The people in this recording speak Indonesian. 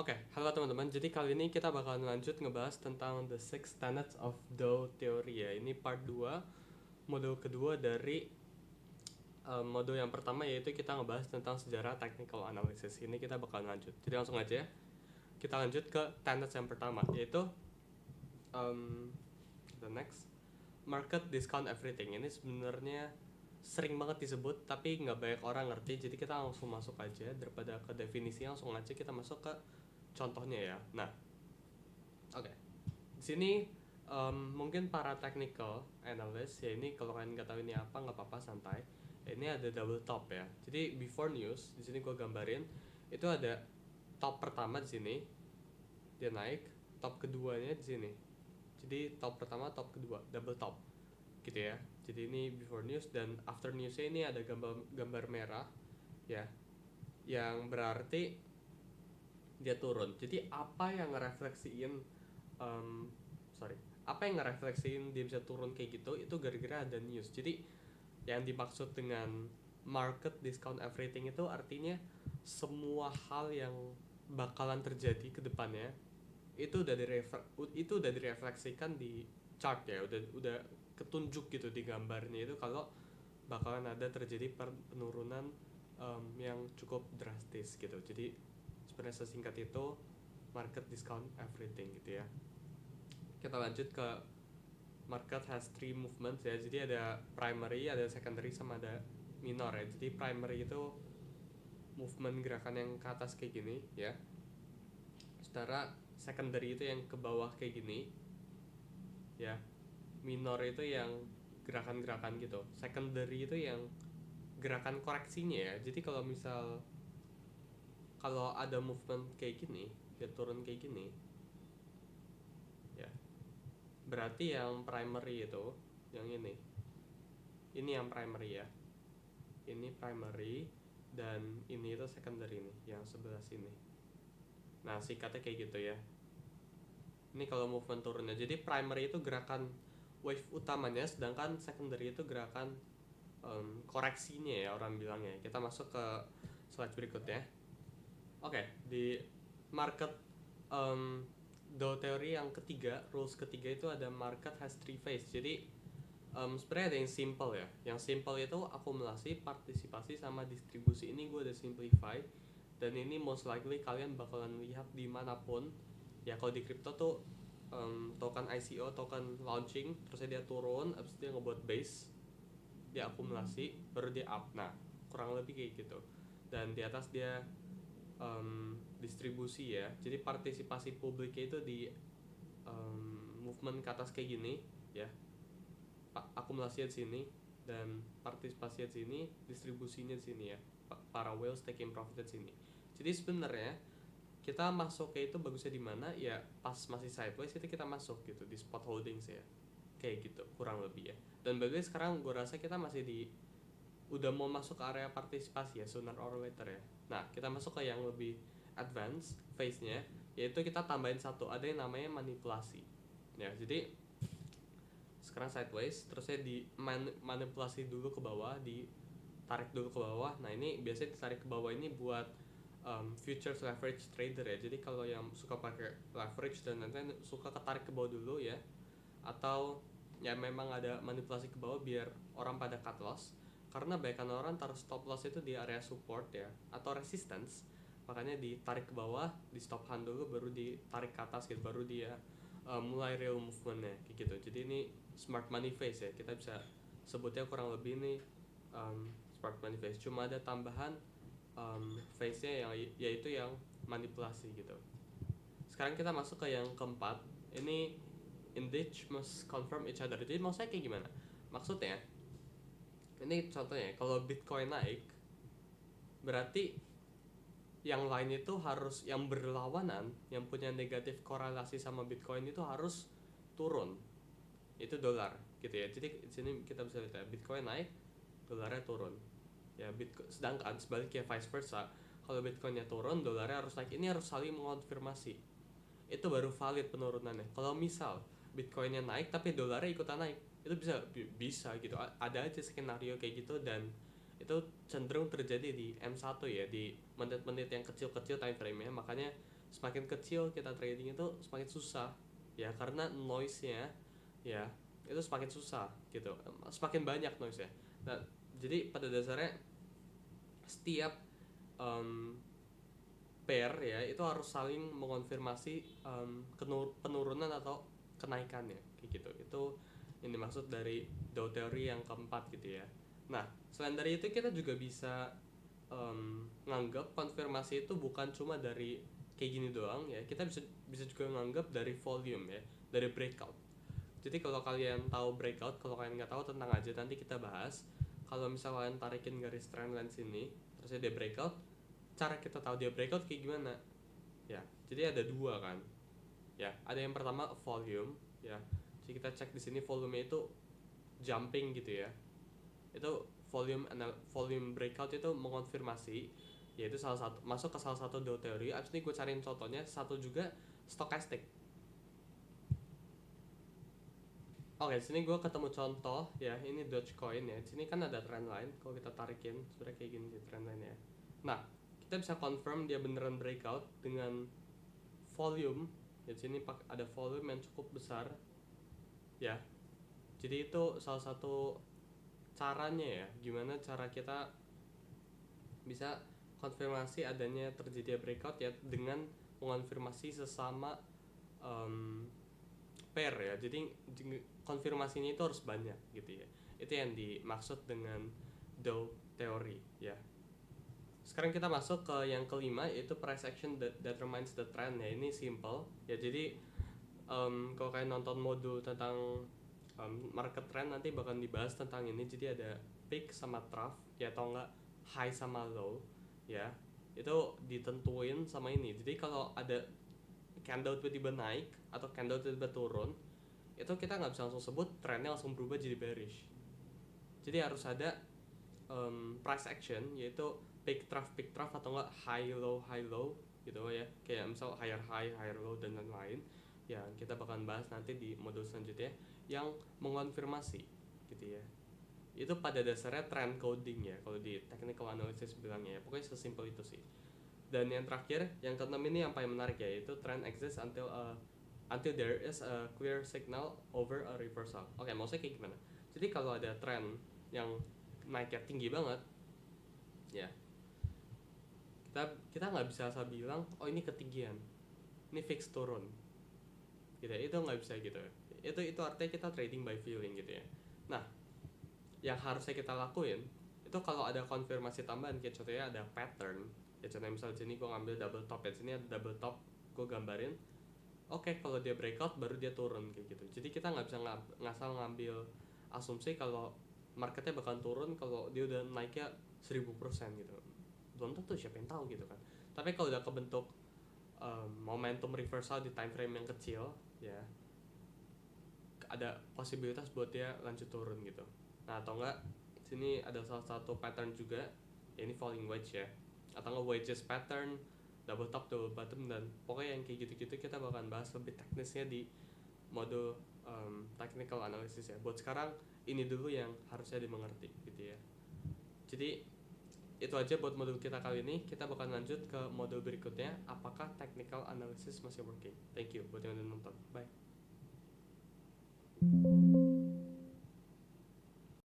Oke, halo teman-teman. Jadi kali ini kita bakalan lanjut ngebahas tentang The Six Tenets of DAO Theory ya. Ini part 2, modul kedua dari modul yang pertama, yaitu kita ngebahas tentang sejarah technical analysis. Ini kita bakalan lanjut. Jadi langsung aja ya. Kita lanjut ke tenets yang pertama, yaitu the next, market discount everything. Ini sebenarnya sering banget disebut tapi nggak banyak orang ngerti, jadi kita langsung masuk aja daripada ke definisi, langsung aja kita masuk ke contohnya ya. Nah, oke. Di sini mungkin para technical analyst ya, ini kalau kalian nggak tahu ini apa, nggak apa-apa, santai. Ini ada double top ya. Jadi before news di sini gue gambarin itu ada top pertama di sini, dia naik, top keduanya di sini. Jadi top pertama, top kedua, double top gitu ya. Jadi ini before news, dan after newsnya ini ada gambar merah ya, yang berarti dia turun. Jadi apa yang ngerefleksiin apa yang ngerefleksiin dia bisa turun kayak gitu, itu gara-gara ada news. Jadi yang dimaksud dengan market discount everything itu artinya semua hal yang bakalan terjadi ke depannya itu udah direfleksikan di chart ya, udah ketunjuk gitu di gambarnya itu kalau bakalan ada terjadi penurunan yang cukup drastis gitu. Jadi sebenarnya sesingkat itu market discount everything gitu ya. Kita lanjut ke market has three movements ya. Jadi ada primary, ada secondary, sama ada minor ya. Jadi primary itu movement gerakan yang ke atas kayak gini ya. Sementara secondary itu yang ke bawah kayak gini ya. Minor itu yang gerakan-gerakan gitu. Secondary itu yang gerakan koreksinya ya. Jadi kalau ada movement kayak gini, dia turun kayak gini ya, berarti yang primary itu yang ini yang primary ya, ini primary, dan ini itu secondary nih, yang sebelah sini. Nah, singkatnya kayak gitu ya. Ini kalau movement turunnya, jadi primary itu gerakan wave utamanya, sedangkan secondary itu gerakan koreksinya ya, orang bilangnya. Kita masuk ke slide berikutnya. Oke, di market Dow teori yang ketiga, rules ketiga itu ada market has three phase. Jadi sebenarnya ada yang simple ya. Yang simple itu akumulasi, partisipasi, sama distribusi. Ini gue udah simplify, dan ini most likely kalian bakalan lihat dimanapun ya. Kalau di crypto tuh token ICO, token launching, terus dia turun, abis itu dia ngebuat base, dia akumulasi, baru dia up. Nah, kurang lebih kayak gitu. Dan di atas dia distribusi ya. Jadi partisipasi publiknya itu di movement ke atas kayak gini ya, akumulasinya di sini, dan partisipasinya di sini, distribusinya di sini ya, para whales taking profit di sini. Jadi sebenarnya kita masuk ke itu bagusnya di mana ya, pas masih sideways itu kita masuk gitu di spot holdings ya, kayak gitu kurang lebih ya. Dan bagi sekarang gue rasa kita masih udah mau masuk ke area partisipasi ya, sooner or later ya. Nah, kita masuk ke yang lebih advance phase-nya, yaitu kita tambahin satu, ada yang namanya manipulasi ya. Jadi sekarang sideways, terusnya di manipulasi dulu ke bawah, ditarik dulu ke bawah. Nah, ini biasanya ditarik ke bawah ini buat futures leverage trader ya. Jadi kalau yang suka pakai leverage dan nanti suka ketarik ke bawah dulu ya, atau ya memang ada manipulasi ke bawah biar orang pada cut loss, karena banyak orang taruh stop loss itu di area support ya, atau resistance, makanya ditarik ke bawah, di stop hand dulu, baru ditarik ke atas gitu, baru dia mulai real movementnya kayak gitu. Jadi ini smart money phase ya, kita bisa sebutnya kurang lebih ini smart money phase. Cuma ada tambahan phase-nya yaitu yang manipulasi gitu. Sekarang kita masuk ke yang keempat, ini index must confirm each other. Jadi maksudnya kayak gimana? Maksudnya ini contohnya, kalau Bitcoin naik, berarti yang lain itu harus, yang berlawanan, yang punya negatif korelasi sama Bitcoin itu harus turun. Itu dolar gitu ya. Jadi di sini kita bisa lihat ya, Bitcoin naik, dolarnya turun ya. Sedangkan sebaliknya vice versa, kalau Bitcoinnya turun, dolarnya harus naik. Ini harus saling mengonfirmasi, itu baru valid penurunannya. Kalau misal Bitcoinnya naik tapi dolarnya ikutan naik, itu bisa gitu, ada aja skenario kayak gitu. Dan itu cenderung terjadi di M1 ya, di menit-menit yang kecil-kecil time frame-nya. Makanya semakin kecil kita trading itu semakin susah ya, karena noise-nya ya itu semakin susah gitu, semakin banyak noise-nya. Nah, jadi pada dasarnya setiap um, pair ya itu harus saling mengonfirmasi penurunan atau kenaikannya kayak gitu. Itu yang dimaksud dari Dow Theory yang keempat gitu ya. Nah, selain dari itu kita juga bisa nganggap konfirmasi itu bukan cuma dari kayak gini doang ya, kita bisa juga nganggap dari volume ya, dari breakout. Jadi kalau kalian tahu breakout, kalau kalian nggak tahu tentang aja nanti kita bahas. Kalau misalnya kalian tarikin garis trendline sini terus dia breakout, cara kita tahu dia breakout kayak gimana ya? Jadi ada dua kan ya, ada yang pertama volume ya, jadi kita cek di sini volume itu jumping gitu ya, itu volume breakout itu mengonfirmasi, yaitu salah satu masuk ke salah satu Dow Theory. Abis ini gue cariin contohnya satu juga stochastic. Oke, sini gue ketemu contoh ya, ini Dogecoin ya. Sini kan ada trendline, kalau kita tarikin sebenarnya kayak gini sih trendline ya. Nah, kita bisa confirm dia beneran breakout dengan volume. Ya, sini ada volume yang cukup besar ya. Jadi itu salah satu caranya ya, gimana cara kita bisa konfirmasi adanya terjadi breakout ya, dengan mengonfirmasi sesama pair ya. Jadi konfirmasinya itu harus banyak gitu ya. Itu yang dimaksud dengan Dow Theory ya. Sekarang kita masuk ke yang kelima, yaitu price action that determines the trend ya. Ini simple ya. Jadi kalau kalian nonton modul tentang market trend nanti bakal dibahas tentang ini. Jadi ada peak sama trough ya, atau enggak high sama low ya, itu ditentuin sama ini. Jadi kalau ada candle tiba-tiba naik atau candle tiba-tiba turun, itu kita nggak bisa langsung sebut trendnya langsung berubah jadi bearish. Jadi harus ada price action, yaitu peak trough atau enggak high low gitu ya, kayak misal higher high higher low dan lain-lain ya. Kita bakalan bahas nanti di modul selanjutnya yang mengonfirmasi gitu ya. Itu pada dasarnya trend coding ya kalau di technical analysis bilangnya ya. Pokoknya sesimpel itu sih. Dan yang terakhir, yang keenam ini yang paling menarik ya, yaitu trend exists until there is a clear signal over a reversal. Oke, maksudnya kayak gimana? Jadi kalau ada trend yang naiknya tinggi banget ya, kita nggak bisa asal bilang oh ini ketinggian, ini fix turun gitu ya. Itu nggak bisa gitu. Itu artinya kita trading by feeling gitu ya. Nah, yang harusnya kita lakuin itu kalau ada konfirmasi tambahan, kayak contohnya ada pattern ya, contohnya misalnya sini gue ngambil double top ya, sini ada double top, gue gambarin oke, kalau dia breakout baru dia turun kayak gitu. Jadi kita nggak bisa ngasal ngambil asumsi kalau marketnya bakal turun kalau dia udah naiknya 1000% gitu. Belum tentu, siapa yang tahu gitu kan. Tapi kalau udah kebentuk momentum reversal di time frame yang kecil ya, ada posibilitas buat dia lanjut turun gitu. Nah, atau enggak sini ada salah satu pattern juga ya, ini falling wedge ya, atau enggak wedges pattern, double top double bottom, dan pokoknya yang kayak gitu-gitu kita bakalan bahas lebih teknisnya di modul technical analysis ya. Buat sekarang ini dulu yang harusnya dimengerti gitu ya. Jadi itu aja buat modul kita kali ini. Kita bakal lanjut ke modul berikutnya, apakah technical analysis masih working. Thank you buat yang udah nonton. Bye.